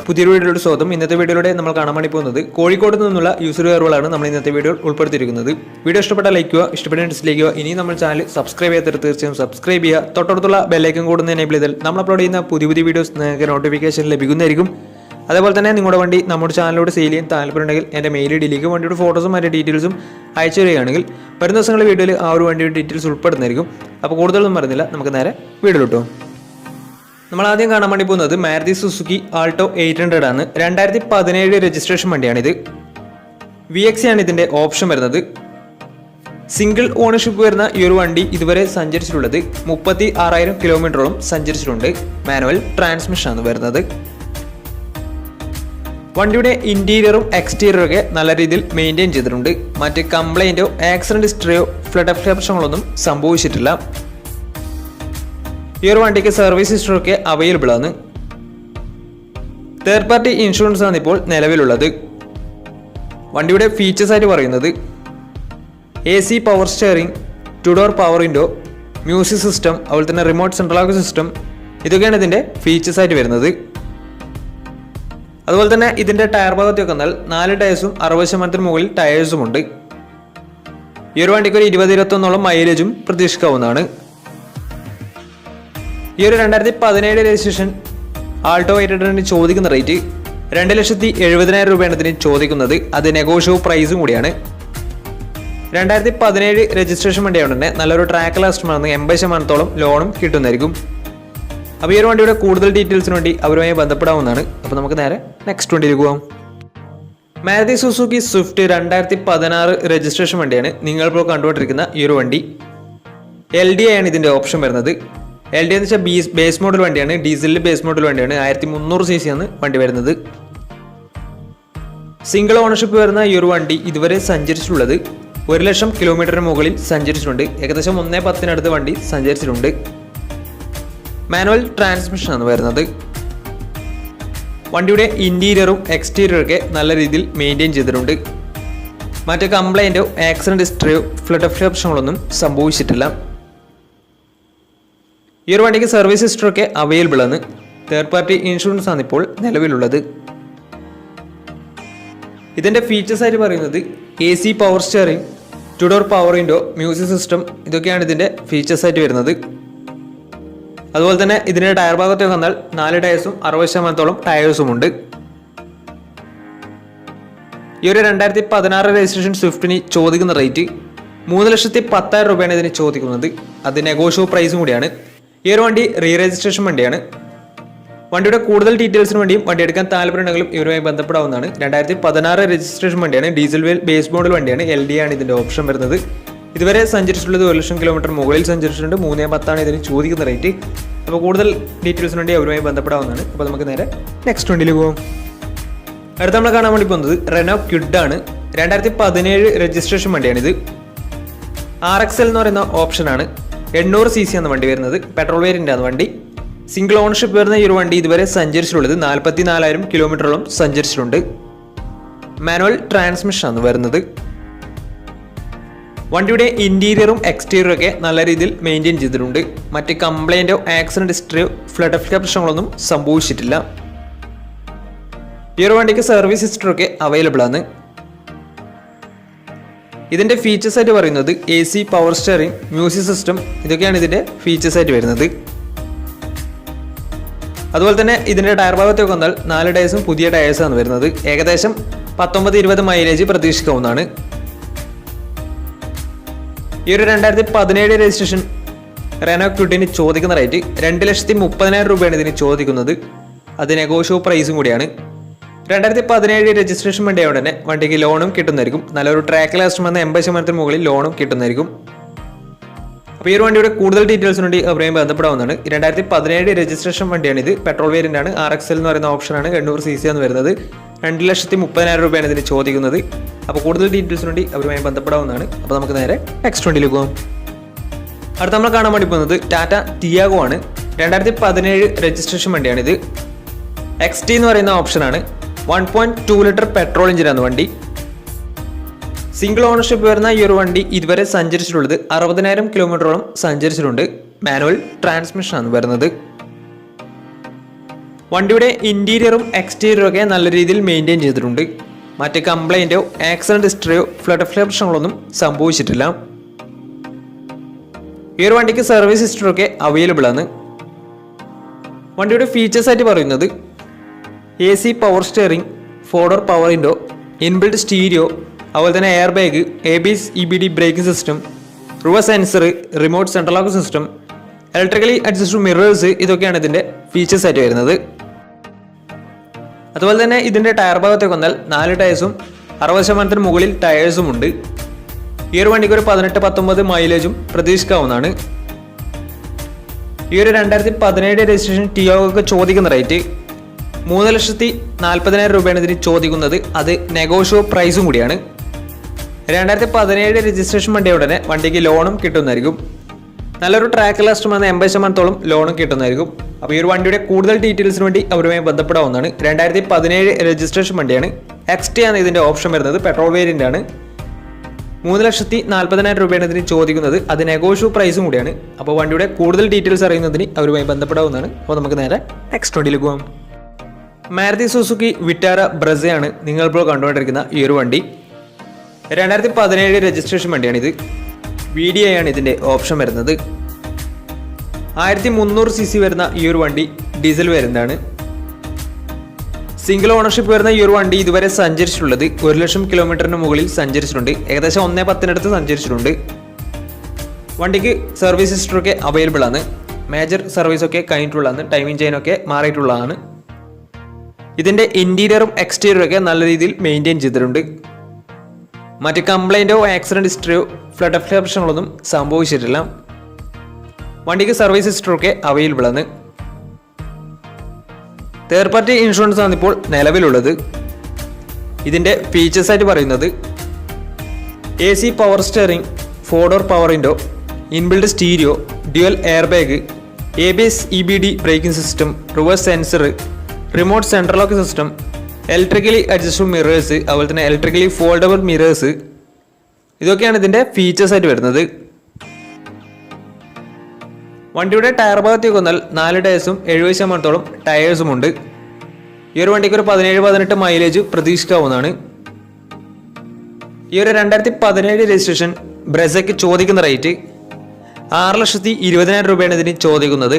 പുതിയൊരു വീഡിയോയുടെ സ്വാഗതം. ഇന്നത്തെ വീഡിയോയിലൂടെ നമ്മൾ കാണാൻ വേണ്ടി പോകുന്നത് കോഴിക്കോട് നിന്നുള്ള യൂസർ റിവ്യൂകളാണ് നമ്മൾ ഇന്നത്തെ വീഡിയോ ഉൾപ്പെടുത്തിയിരിക്കുന്നത്. വീഡിയോ ഇഷ്ടപ്പെട്ടാൽ ലൈക്ക് ചെയ്യുക, ഇഷ്ടപ്പെട്ട ഡിസ്ലൈക്ക് ചെയ്യുക. ഇനി നമ്മൾ ചാനൽ സബ്സ്ക്രൈബ് ചെയ്യാത്ത തീർച്ചയായും സബ്സ്ക്രൈബ് ചെയ്യുക. തൊട്ടടുത്തുള്ള ബെല്ലൈക്കൺ കൂടെ എനേബിൾ ചെയ്താൽ നമ്മൾ അപ്ലോഡ് ചെയ്യുന്ന പുതിയ വീഡിയോസ് നിങ്ങൾക്ക് നോട്ടിഫിക്കേഷൻ ലഭിക്കുന്നതായിരിക്കും. അതേപോലെ തന്നെ നിങ്ങളുടെ വണ്ടി നമ്മുടെ ചാനലിലൂടെ സെയിൽ ചെയ്യാൻ താല്പര്യമുണ്ടെങ്കിൽ എൻ്റെ മെയിൽ ഐഡിയിലേക്ക് വണ്ടിയുടെ ഫോട്ടോസും അതിൻ്റെ ഡീറ്റെയിൽസും അയച്ചു തരികയാണെങ്കിൽ വരുന്ന ദിവസങ്ങളുടെ വീഡിയോയിൽ ആ ഒരു വണ്ടിയുടെ ഡീറ്റെയിൽസ് ഉൾപ്പെടുന്നതായിരിക്കും. അപ്പോൾ കൂടുതലൊന്നും പറയുന്നില്ല, നമുക്ക് നേരെ വീഡിയോ കിട്ടും. നമ്മൾ ആദ്യം കാണാൻ വേണ്ടി പോകുന്നത് മാരുതി സുസുക്കി ആൾട്ടോ 800 ആണ്. 2017 രജിസ്ട്രേഷൻ വണ്ടിയാണിത്. VX ആണ് ഇതിൻ്റെ ഓപ്ഷൻ വരുന്നത്. സിംഗിൾ ഓണർഷിപ്പ് വരുന്ന ഈ ഒരു വണ്ടി ഇതുവരെ സഞ്ചരിച്ചിട്ടുള്ളത് 36,000 കിലോമീറ്ററോളം സഞ്ചരിച്ചിട്ടുണ്ട്. മാനുവൽ ട്രാൻസ്മിഷൻ ആണ് വരുന്നത്. വണ്ടിയുടെ ഇന്റീരിയറും എക്സ്റ്റീരിയറും ഒക്കെ നല്ല രീതിയിൽ മെയിൻറ്റെയിൻ ചെയ്തിട്ടുണ്ട്. മറ്റ് കംപ്ലൈൻറ്റോ ആക്സിഡന്റ് ഹിസ്റ്ററിയോ ഫ്ലഡ് പ്രശ്നങ്ങളൊന്നും സംഭവിച്ചിട്ടില്ല. ഈ ഒരു വണ്ടിക്ക് സർവീസ് ഹിസ്റ്ററൊക്കെ അവൈലബിൾ ആണ്. തേർഡ് പാർട്ടി ഇൻഷുറൻസ് ആണ് ഇപ്പോൾ നിലവിലുള്ളത്. വണ്ടിയുടെ ഫീച്ചേഴ്സ് ആയിട്ട് പറയുന്നത് AC power steering, 2 door power window, music system, അതുപോലെ തന്നെ റിമോട്ട് സെൻട്രൽ ലോക്ക് സിസ്റ്റം, ഇതൊക്കെയാണ് ഇതിൻ്റെ ഫീച്ചേഴ്സ് ആയിട്ട് വരുന്നത്. അതുപോലെ തന്നെ ഇതിൻ്റെ ടയർ ഭാഗത്തൊക്കെ വന്നാൽ 4 ടയേഴ്സും 60% മുകളിൽ ടയേഴ്സും ഉണ്ട്. ഈ ഒരു വണ്ടിക്ക് ഒരു 20-21 മൈലേജും പ്രതീക്ഷിക്കാവുന്നതാണ്. ഈ ഒരു 2017 രജിസ്ട്രേഷൻ ആൾട്ടോ 800 ചോദിക്കുന്ന റേറ്റ് 2,70,000 രൂപയാണ് ഇതിന് ചോദിക്കുന്നത്. അത് നെഗോഷ്യബിൾ പ്രൈസും കൂടിയാണ്. 2017 രജിസ്ട്രേഷൻ വണ്ടിയായതുകൊണ്ട് തന്നെ നല്ലൊരു ട്രാക്ക് ലാസ്റ്റുമാണെന്ന് 80% ലോണും കിട്ടുന്നതായിരിക്കും. അപ്പോൾ ഈ ഒരു വണ്ടിയുടെ കൂടുതൽ ഡീറ്റെയിൽസിന് വേണ്ടി അവരുമായി ബന്ധപ്പെടാവുന്നതാണ്. അപ്പോൾ നമുക്ക് നേരെ നെക്സ്റ്റ് വണ്ടിയിൽ പോകാം. മാരുതി സുസുക്കി സ്വിഫ്റ്റ് 2016 രജിസ്ട്രേഷൻ വണ്ടിയാണ് നിങ്ങളിപ്പോൾ കണ്ടുകൊണ്ടിരിക്കുന്ന ഈ ഒരു വണ്ടി. LDI ആണ് ഇതിൻ്റെ ഓപ്ഷൻ വരുന്നത്. LDI എന്ന് വെച്ചാൽ ബേസ് മോഡൽ വണ്ടിയാണ്. ഡീസലിൽ ബേസ് മോഡൽ വണ്ടിയാണ്. 1300 cc ആണ് വണ്ടി വരുന്നത്. സിംഗിൾ ഓണർഷിപ്പ് വരുന്ന ഈ ഒരു വണ്ടി ഇതുവരെ സഞ്ചരിച്ചിട്ടുള്ളത് 1,00,000 കിലോമീറ്ററിന് മുകളിൽ സഞ്ചരിച്ചിട്ടുണ്ട്. ഏകദേശം 1.10 വണ്ടി സഞ്ചരിച്ചിട്ടുണ്ട്. മാനുവൽ ട്രാൻസ്മിഷൻ ആണ് വരുന്നത്. വണ്ടിയുടെ ഇന്റീരിയറും എക്സ്റ്റീരിയറും ഒക്കെ നല്ല രീതിയിൽ മെയിൻറ്റെയിൻ ചെയ്തിട്ടുണ്ട്. മറ്റ് കംപ്ലൈൻറ്റോ ആക്സിഡന്റ് ഹിസ്റ്ററിയോ ഫ്ലഡ് പ്രശ്നങ്ങളൊന്നും സംഭവിച്ചിട്ടില്ല. ഈ ഒരു വണ്ടിക്ക് സർവീസ് ഹിസ്റ്ററൊക്കെ അവൈലബിൾ ആണ്. തേർഡ് പാർട്ടി ഇൻഷുറൻസ് ആണ് ഇപ്പോൾ നിലവിലുള്ളത്. ഇതിൻ്റെ ഫീച്ചേഴ്സ് ആയിട്ട് പറയുന്നത് AC power steering, 2 door power window, music system, ഇതൊക്കെയാണ് ഇതിൻ്റെ ഫീച്ചേഴ്സ് ആയിട്ട് വരുന്നത്. അതുപോലെ തന്നെ ഇതിൻ്റെ ടയർ ഭാഗത്തേക്ക് വന്നാൽ 4 ടയേഴ്സും 60% ടയേഴ്സും ഉണ്ട്. ഈ ഒരു 2016 രജിസ്ട്രേഷൻ സ്വിഫ്റ്റിന് ചോദിക്കുന്ന റേറ്റ് 3,10,000 രൂപയാണ് ഇതിന് ചോദിക്കുന്നത്. അത് നെഗോഷ്യബിൾ പ്രൈസും കൂടിയാണ്. ഈ ഒരു വണ്ടി രജിസ്ട്രേഷൻ വണ്ടിയാണ്. വണ്ടിയുടെ കൂടുതൽ ഡീറ്റെയിൽസിന് വേണ്ടിയും വണ്ടി എടുക്കാൻ താല്പര്യമുണ്ടെങ്കിലും ഇവരുമായി ബന്ധപ്പെടാവുന്നതാണ്. 2016 രജിസ്ട്രേഷൻ വണ്ടിയാണ്. ഡീസൽ ബേസ് മോഡൽ വണ്ടിയാണ്. LDI ആണ് ഇതിൻ്റെ ഓപ്ഷൻ വരുന്നത്. ഇതുവരെ സഞ്ചരിച്ചിട്ടുള്ളത് 1,00,000 കിലോമീറ്റർ മുകളിൽ സഞ്ചരിച്ചിട്ടുണ്ട്. 3.10 ഇതിന് ചോദിക്കുന്ന റേറ്റ്. അപ്പോൾ കൂടുതൽ ഡീറ്റെയിൽസിന് വേണ്ടി അവരുമായി ബന്ധപ്പെടാവുന്നതാണ്. അപ്പോൾ നമുക്ക് നേരെ നെക്സ്റ്റ് വണ്ടിയിൽ പോകും. അടുത്ത നമ്മൾ കാണാൻ വേണ്ടി പോകുന്നത് റെനോ ക്വിഡ് ആണ്. 2017 രജിസ്ട്രേഷൻ വണ്ടിയാണിത്. RXL എന്ന് പറയുന്ന ഓപ്ഷനാണ്. 800 cc ആണ് വണ്ടി വരുന്നത്. പെട്രോൾ വേരിയൻ്റ് ആണ് വണ്ടി. സിംഗിൾ ഓണർഷിപ്പ് വരുന്ന ഈ ഒരു വണ്ടി ഇതുവരെ സഞ്ചരിച്ചിട്ടുള്ളത് 44,000 കിലോമീറ്ററോളം സഞ്ചരിച്ചിട്ടുണ്ട്. മാനുവൽ ട്രാൻസ്മിഷൻ ആണ് വരുന്നത്. വണ്ടിയുടെ ഇന്റീരിയറും എക്സ്റ്റീരിയറും ഒക്കെ നല്ല രീതിയിൽ മെയിൻറ്റെയിൻ ചെയ്തിട്ടുണ്ട്. മറ്റ് കംപ്ലൈൻറ്റോ ആക്സിഡന്റ് ഹിസ്റ്ററിയോ ഫ്ലഡ് പ്രശ്നങ്ങളൊന്നും സംഭവിച്ചിട്ടില്ല. ഈ ഒരു വണ്ടിക്ക് സർവീസ് ഹിസ്റ്ററൊക്കെ അവൈലബിൾ ആണ്. ഇതിൻ്റെ ഫീച്ചേഴ്സ് ആയിട്ട് പറയുന്നത് AC power steering, music system, ഇതൊക്കെയാണ് ഇതിൻ്റെ ഫീച്ചേഴ്സ് ആയിട്ട് വരുന്നത്. അതുപോലെ തന്നെ ഇതിൻ്റെ ടയർ ഭാഗത്തേക്ക് വന്നാൽ 4 ടയേഴ്സും പുതിയ ടയേഴ്സാണ് വരുന്നത്. ഏകദേശം 19-20 മൈലേജ് പ്രതീക്ഷിക്കാവുന്നതാണ്. ഈ ഒരു 2017 രജിസ്ട്രേഷൻ റെനോ ക്വിഡിന് ചോദിക്കുന്ന റേറ്റ് 2,30,000 രൂപയാണ് ഇതിന് ചോദിക്കുന്നത്. അത് നെഗോഷ്യബിൾ പ്രൈസും കൂടിയാണ്. 2017 രജിസ്ട്രേഷൻ വണ്ടിയായതുകൊണ്ട് തന്നെ വണ്ടിക്ക് ലോണും കിട്ടുന്നതായിരിക്കും. നല്ലൊരു ട്രാക്ക് ലാസ്റ്റ് വന്ന 80% മുകളിൽ ലോണും കിട്ടുന്നതായിരിക്കും. അപ്പോൾ ഈ ഒരു വണ്ടിയുടെ കൂടുതൽ ഡീറ്റെയിൽസിന് വേണ്ടി അവരെയും ബന്ധപ്പെടാവുന്നതാണ്. 2017 രജിസ്ട്രേഷൻ വണ്ടിയാണിത്. പെട്രോൾ വേരിയൻ്റ് ആണ്. RXL എന്ന് പറയുന്ന ഓപ്ഷനാണ്. 800 cc ആണ് വരുന്നത്. 2,30,000 രൂപയാണ് ഇതിന് ചോദിക്കുന്നത്. അപ്പോൾ കൂടുതൽ ഡീറ്റെയിൽസിന് വേണ്ടി അവരുമായി ബന്ധപ്പെടാവുന്നതാണ്. അപ്പോൾ നമുക്ക് നേരെ നെക്സ്റ്റ് വണ്ടിയിലേക്ക് പോകാം. അടുത്ത നമ്മൾ കാണാൻ വേണ്ടി പോകുന്നത് ടാറ്റ ടിയാഗോ ആണ്. 2017 രജിസ്ട്രേഷൻ വണ്ടിയാണിത്. XT എന്ന് പറയുന്ന ഓപ്ഷനാണ്. 1.2 ലിറ്റർ പെട്രോൾ എഞ്ചിനാണ് വണ്ടി. സിംഗിൾ ഓണർഷിപ്പ് വരുന്ന ഈ ഒരു വണ്ടി ഇതുവരെ സഞ്ചരിച്ചിട്ടുള്ളത് 60,000 കിലോമീറ്ററോളം സഞ്ചരിച്ചിട്ടുണ്ട്. മാനുവൽ ട്രാൻസ്മിഷനാണ് വരുന്നത്. വണ്ടിയുടെ ഇന്റീരിയറും എക്സ്റ്റീരിയറും ഒക്കെ നല്ല രീതിയിൽ മെയിൻറ്റെയിൻ ചെയ്തിട്ടുണ്ട്. മറ്റ് കംപ്ലൈൻറ്റോ ആക്സിഡന്റ് ഹിസ്റ്ററിയോ ഫ്ലഡ് പ്രശ്നങ്ങളൊന്നും സംഭവിച്ചിട്ടില്ല. ഈ ഒരു വണ്ടിക്ക് സർവീസ് ഹിസ്റ്ററൊക്കെ അവൈലബിൾ ആണ്. വണ്ടിയുടെ ഫീച്ചേഴ്സ് ആയിട്ട് പറയുന്നത് AC power steering, 4 door power window, inbuilt stereo, അതുപോലെ തന്നെ air bag, ABS EBD braking system, reverse sensor, remote central lock system, electrically adjustable mirrors, ഇതൊക്കെയാണ് ഇതിൻ്റെ ഫീച്ചേഴ്സ് ആയിട്ട് വരുന്നത്. അതുപോലെ തന്നെ ഇതിൻ്റെ ടയർ ഭാഗത്തേക്ക് വന്നാൽ 4 ടയേഴ്സും 60% മുകളിൽ ടയേഴ്സും ഉണ്ട്. ഈ ഒരു വണ്ടിക്ക് ഒരു 18-19 മൈലേജും പ്രതീക്ഷിക്കാവുന്നതാണ്. ഈ ഒരു 2017 രജിസ്ട്രേഷൻ ടിയോഗക്ക് ചോദിക്കുന്ന റേറ്റ് 3,40,000 രൂപയാണ് ഇതിന് ചോദിക്കുന്നത്. അത് നെഗോഷ്യബിൾ പ്രൈസും കൂടിയാണ്. 2017 രജിസ്ട്രേഷൻ വണ്ടിയ ഉടനെ വണ്ടിക്ക് ലോണും കിട്ടുന്നതായിരിക്കും. നല്ലൊരു ട്രാക്ക് ലാസ്റ്റ് വന്ന 80% ലോണും കിട്ടുന്നതായിരിക്കും. അപ്പോൾ ഈ ഒരു വണ്ടിയുടെ കൂടുതൽ ഡീറ്റെയിൽസിന് വേണ്ടി അവരുമായി ബന്ധപ്പെടാവുന്നതാണ്. 2017 രജിസ്ട്രേഷൻ വണ്ടിയാണ്. XT ആണ് ഇതിൻ്റെ ഓപ്ഷൻ വരുന്നത്. പെട്രോൾ വേരിയൻ്റ് ആണ്. 3,40,000 രൂപയാണ് ഇതിന് ചോദിക്കുന്നത്. അത് നെഗോഷ്യബിൾ പ്രൈസും കൂടിയാണ്. അപ്പോൾ വണ്ടിയുടെ കൂടുതൽ ഡീറ്റെയിൽസ് അറിയുന്നതിന് അവരുമായി ബന്ധപ്പെടാവുന്നതാണ്. അപ്പോൾ നമുക്ക് നേരെ നെക്സ്റ്റ് വണ്ടിയിലേക്ക് പോകാം. മാരുതി സുസുക്കി വിറ്റാര ബ്രസയാണ് നിങ്ങളിപ്പോൾ കണ്ടുകൊണ്ടിരിക്കുന്ന ഈ ഒരു വണ്ടി. 2017 രജിസ്ട്രേഷൻ വണ്ടിയാണിത്. VDI ആണ് ഇതിൻ്റെ ഓപ്ഷൻ വരുന്നത്. 1300 cc വരുന്ന ഈ ഒരു വണ്ടി ഡീസൽ വേരിയൻ്റാണ്. സിംഗിൾ ഓണർഷിപ്പ് വരുന്ന ഈ ഒരു വണ്ടി ഇതുവരെ സഞ്ചരിച്ചിട്ടുള്ളത് 1,00,000 കിലോമീറ്ററിന് മുകളിൽ സഞ്ചരിച്ചിട്ടുണ്ട്. ഏകദേശം 1.10 സഞ്ചരിച്ചിട്ടുണ്ട്. വണ്ടിക്ക് സർവീസ് ഹിസ്റ്ററൊക്കെ അവൈലബിൾ ആണ്. മേജർ സർവീസൊക്കെ കഴിഞ്ഞിട്ടുള്ളതാണ്. ടൈമിംഗ് ചെയിനൊക്കെ മാറിയിട്ടുള്ളതാണ്. ഇതിൻ്റെ ഇൻറ്റീരിയറും എക്സ്റ്റീരിയറും ഒക്കെ നല്ല രീതിയിൽ മെയിൻറ്റെയിൻ ചെയ്തിട്ടുണ്ട്. മറ്റ് കംപ്ലൈൻറ്റോ ആക്സിഡന്റ് ഹിസ്റ്ററിയോ ഫ്ലഡ് പ്രശ്നങ്ങളൊന്നും സംഭവിച്ചിട്ടില്ല. വണ്ടിക്ക് സർവീസ് ഹിസ്റ്ററൊക്കെ അവൈലബിൾ ആണ്. തേർഡ് പാർട്ടി ഇൻഷുറൻസ് ആണ് ഇപ്പോൾ നിലവിലുള്ളത്. ഇതിൻ്റെ ഫീച്ചേഴ്സ് ആയിട്ട് പറയുന്നത് AC power steering, 4 door power window, inbuilt stereo, dual air bag, ABS EBD braking system, reverse sensor, remote central lock system, electrically adjustable mirrors, അതുപോലെ തന്നെ ഇലക്ട്രിക്കലി ഫോൾഡബിൾ മിറേഴ്സ്, ഇതൊക്കെയാണ് ഇതിൻ്റെ ഫീച്ചേഴ്സ് ആയിട്ട് വരുന്നത്. വണ്ടിയുടെ ടയർ ഭാഗത്തേക്ക് വന്നാൽ 4 ടയേഴ്സും 70% ടയേഴ്സും ഉണ്ട്. ഈ ഒരു വണ്ടിക്ക് ഒരു 17-18 മൈലേജ് പ്രതീക്ഷിക്കാവുന്നതാണ്. ഈ ഒരു 2017 രജിസ്ട്രേഷൻ ബ്രസയ്ക്ക് ചോദിക്കുന്ന റേറ്റ് 6,20,000 രൂപയാണ് ഇതിന് ചോദിക്കുന്നത്.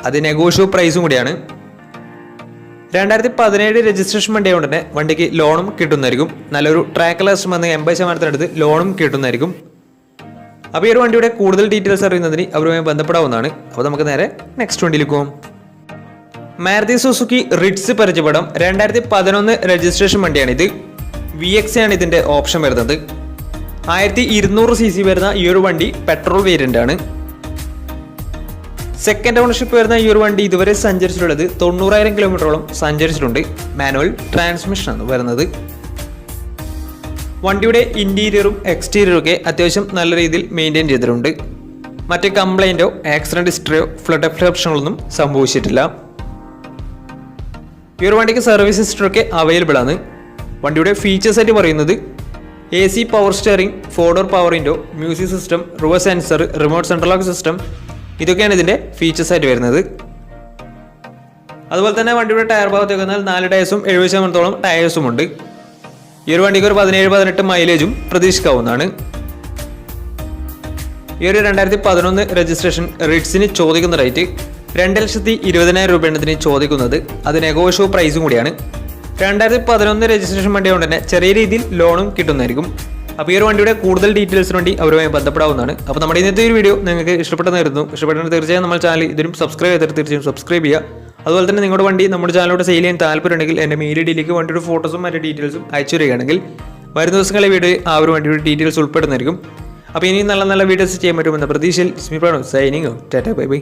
അത് നെഗോഷ്യബിൾ പ്രൈസും കൂടിയാണ്. 2017 രജിസ്ട്രേഷൻ വണ്ടിയായ ഉടനെ വണ്ടിക്ക് ലോണും കിട്ടുന്നതായിരിക്കും. നല്ലൊരു ട്രാക്ക് ലാസ്റ്റ് വന്ന് 80% ലോണും കിട്ടുന്നതായിരിക്കും. അപ്പോൾ ഈ ഒരു വണ്ടിയുടെ കൂടുതൽ ഡീറ്റെയിൽസ് അറിയുന്നതിന് അവരുമായി ബന്ധപ്പെടാവുന്നതാണ്. അപ്പോൾ നമുക്ക് നേരെ നെക്സ്റ്റ് വണ്ടിയിലേക്ക് പോകും. മാരുതി സുസുക്കി റിറ്റ്സ് പരിചയപ്പെടാം. 2011 രജിസ്ട്രേഷൻ വണ്ടിയാണിത്. VX ആണ് ഇതിൻ്റെ ഓപ്ഷൻ വരുന്നത്. 1200 cc വരുന്ന ഈ ഒരു വണ്ടി പെട്രോൾ വേരിയൻ്റ് ആണ്. സെക്കൻഡ് ഓണർഷിപ്പ് വരുന്ന ഈ ഒരു വണ്ടി ഇതുവരെ സഞ്ചരിച്ചിട്ടുള്ളത് 90,000 കിലോമീറ്ററോളം സഞ്ചരിച്ചിട്ടുണ്ട്. മാനുവൽ ട്രാൻസ്മിഷനാണ് വരുന്നത്. വണ്ടിയുടെ ഇൻറ്റീരിയറും എക്സ്റ്റീരിയറും ഒക്കെ അത്യാവശ്യം നല്ല രീതിയിൽ മെയിൻറ്റെയിൻ ചെയ്തിട്ടുണ്ട്. മറ്റ് കംപ്ലൈൻറ്റോ ആക്സിഡന്റ് ഹിസ്റ്ററിയോ ഫ്ലഡ് പ്രശ്നങ്ങളൊന്നും സംഭവിച്ചിട്ടില്ല. ഈ ഒരു വണ്ടിക്ക് സർവീസ് ഹിസ്റ്ററൊക്കെ അവൈലബിൾ ആണ്. വണ്ടിയുടെ ഫീച്ചേഴ്സ് ആയിട്ട് പറയുന്നത് AC power steering, 4 door power window, music system, reverse sensor, remote central lock system, ഇതൊക്കെയാണ് ഇതിൻ്റെ ഫീച്ചേഴ്സ് ആയിട്ട് വരുന്നത്. അതുപോലെ തന്നെ വണ്ടിയുടെ ടയർ ഭാഗത്തേക്ക് വന്നാൽ 4 ടയേഴ്സും 70% ടയേഴ്സും ഉണ്ട്. ഈ ഒരു വണ്ടിക്ക് ഒരു 17-18 മൈലേജും പ്രതീക്ഷിക്കാവുന്നതാണ്. ഈ ഒരു 2011 രജിസ്ട്രേഷൻ റിറ്റ്സിന് ചോദിക്കുന്ന റേറ്റ് 2,20,000 രൂപയാണ് ഇതിന് ചോദിക്കുന്നത്. അത് നെഗോഷ്യബിൾ പ്രൈസും കൂടിയാണ്. 2011 രജിസ്ട്രേഷൻ വണ്ടി കൊണ്ട് തന്നെ ചെറിയ രീതിയിൽ ലോണും കിട്ടുന്നതായിരിക്കും. അപ്പോൾ ഈ ഒരു വണ്ടിയുടെ കൂടുതൽ ഡീറ്റെയിൽസിന് വേണ്ടി അവരുമായി ബന്ധപ്പെടാവുന്നതാണ്. അപ്പോൾ നമ്മുടെ ഇന്നത്തെ ഒരു വീഡിയോ നിങ്ങൾക്ക് ഇഷ്ടപ്പെട്ടെന്നായിരുന്നു. ഇഷ്ടപ്പെട്ടെങ്കിൽ തീർച്ചയായും നമ്മുടെ ചാനൽ ഇതിനും സബ്സ്ക്രൈബ് ചെയ്തിട്ട് തീർച്ചയായും സബ്സ്ക്രൈബ് ചെയ്യുക. അതുപോലെ തന്നെ നിങ്ങളുടെ വണ്ടി നമ്മുടെ ചാനലോട് സെയിൽ ചെയ്യാൻ താല്പര്യമുണ്ടെങ്കിൽ എൻ്റെ മെയിൽ ഐഡിയിലേക്ക് വണ്ടിയുടെ ഫോട്ടോസും മറ്റു ഡീറ്റെയിൽസും അയച്ചു തരികയാണെങ്കിൽ വരുന്ന ദിവസങ്ങളിലെ വീഡിയോ ആ ഒരു വണ്ടിയുടെ ഡീറ്റെയിൽസ് ഉൾപ്പെടുന്നതായിരിക്കും. അപ്പോൾ ഇനിയും നല്ല നല്ല വീഡിയോസ് ചെയ്യാൻ പറ്റുമെന്ന പ്രതീക്ഷയിൽ സ്മിപ്രാണോ സൈനിങ് ടാറ്റാ ബൈ ബൈ.